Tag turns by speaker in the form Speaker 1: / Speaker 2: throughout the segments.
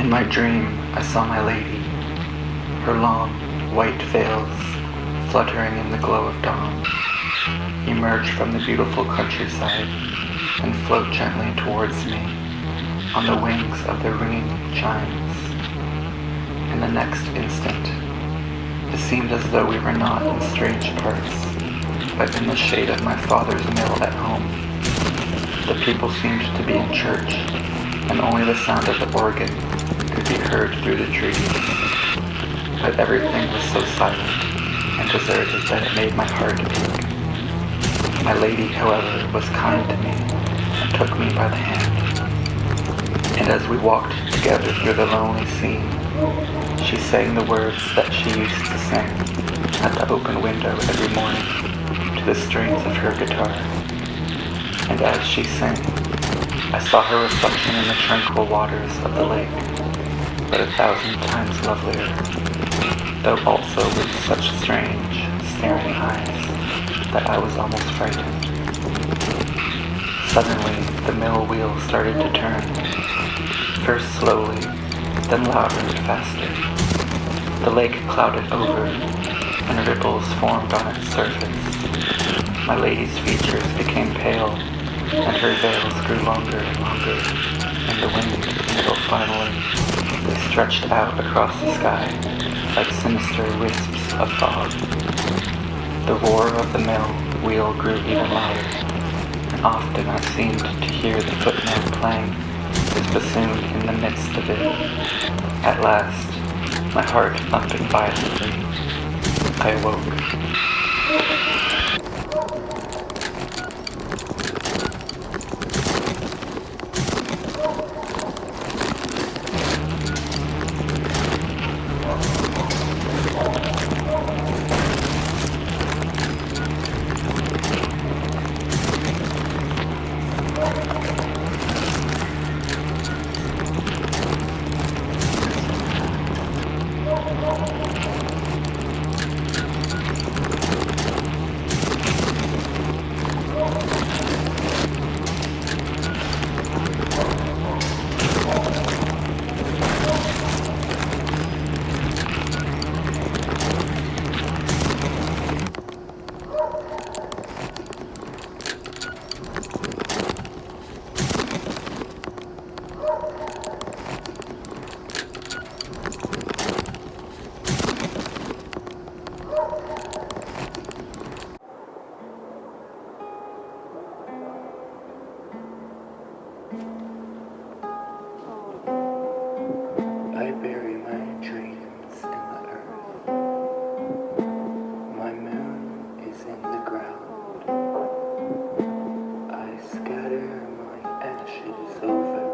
Speaker 1: In my dream, I saw my lady, her long, white veils fluttering in the glow of dawn, emerge from the beautiful countryside and float gently towards me on the wings of the ringing chimes. In the next instant, it seemed as though we were not in strange parts, but in the shade of my father's mill at home. The people seemed to be in church, and only the sound of the organ could be heard through the trees. But everything was so silent and deserted that it made my heart ache. My lady, however, was kind to me and took me by the hand. And as we walked together through the lonely scene, she sang the words that she used to sing at the open window every morning to the strings of her guitar. And as she sang, I saw her reflection in the tranquil waters of the lake, but 1,000 times lovelier, though also with such strange, staring eyes that I was almost frightened. Suddenly, the mill wheel started to turn, first slowly, then louder and faster. The lake clouded over, and ripples formed on its surface. My lady's features became pale, and her veils grew longer and longer in the wind until finally they stretched out across the sky like sinister wisps of fog. The roar of the mill wheel grew even louder, and often I seemed to hear the footman playing his bassoon in the midst of it. At last, my heart thumping violently, I awoke. I bury my dreams in the earth. My moon is in the ground. I scatter my ashes over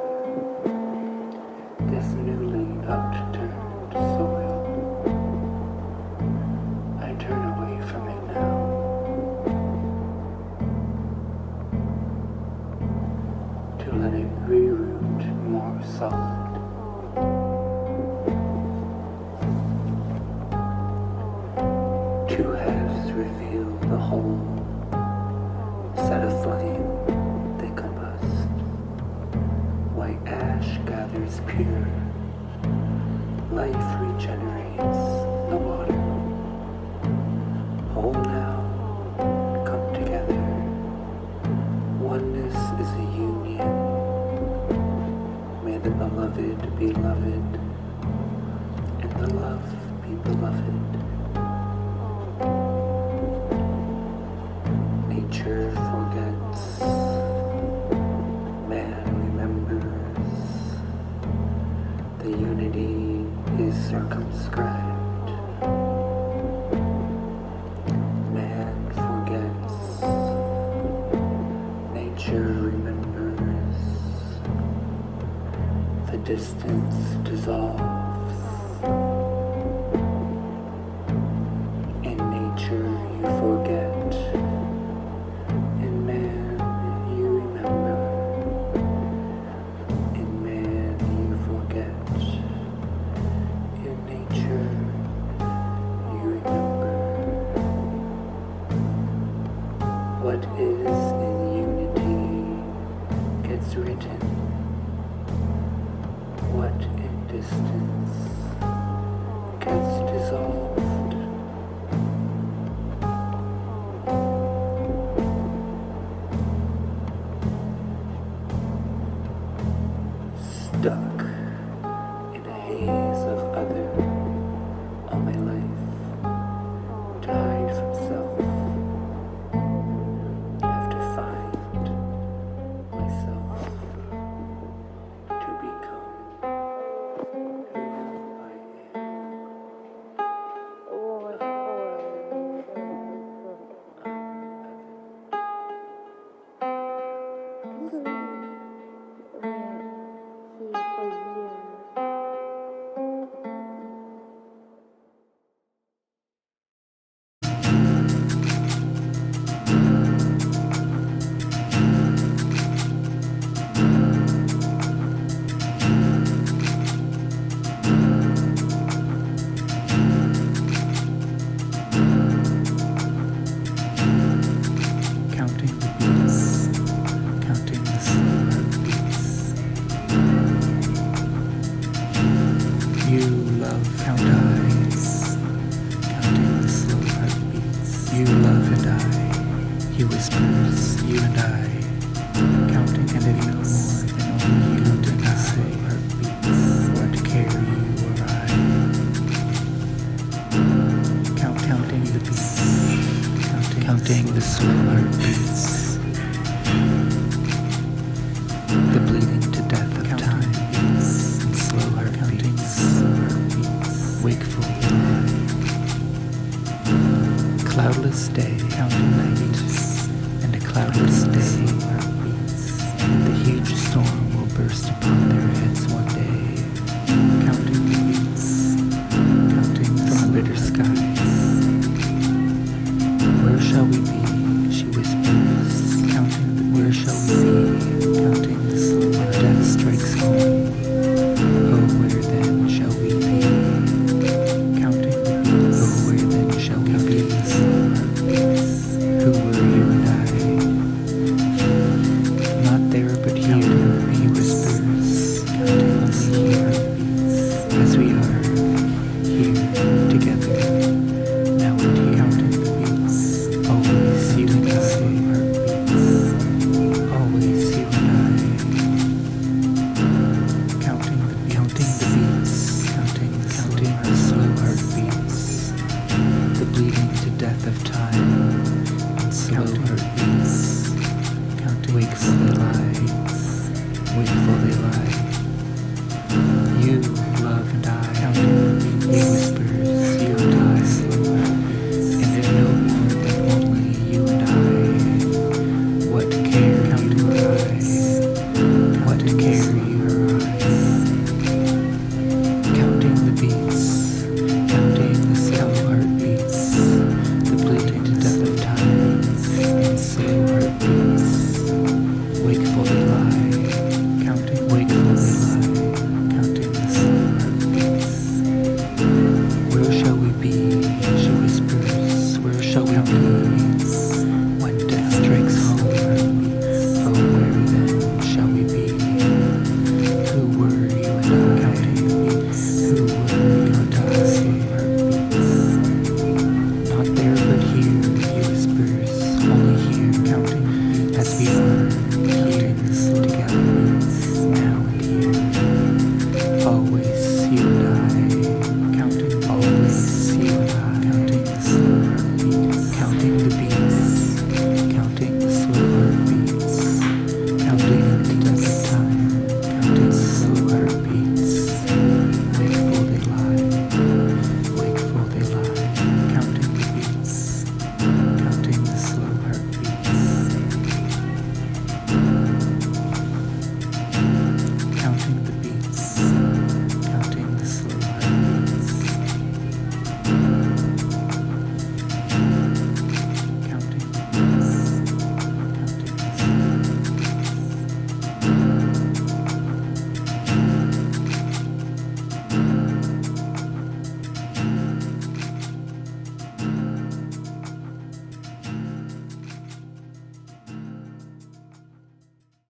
Speaker 1: this newly upturned soil. I turn away from it now to let it reroot more solid. Two halves reveal the whole, set aflame, they combust. White ash gathers pure, life regenerates the water. Whole now, come together, oneness is a union. May the beloved be loved, and the love be beloved. Nature forgets, man remembers. The unity is circumscribed. Man forgets, nature remembers. The distance dissolves. In nature you forget. What is in unity gets written. What in distance gets dissolved. Stuck in a haze of other all my life, to hide from self, have to find myself, to become who I counting the beats, counting the slow heartbeats. You love count eyes, counting the slow heartbeats. You love and I, he whispers, you and I, counting and it no more than only you and I. Slow heartbeats, what care you or I? Counting the beats, counting the slow heartbeats, the bleeding to death of time, and slow heartbeats, wakeful lie. Cloudless day, counting night, and a cloudless day, and the huge storm will burst upon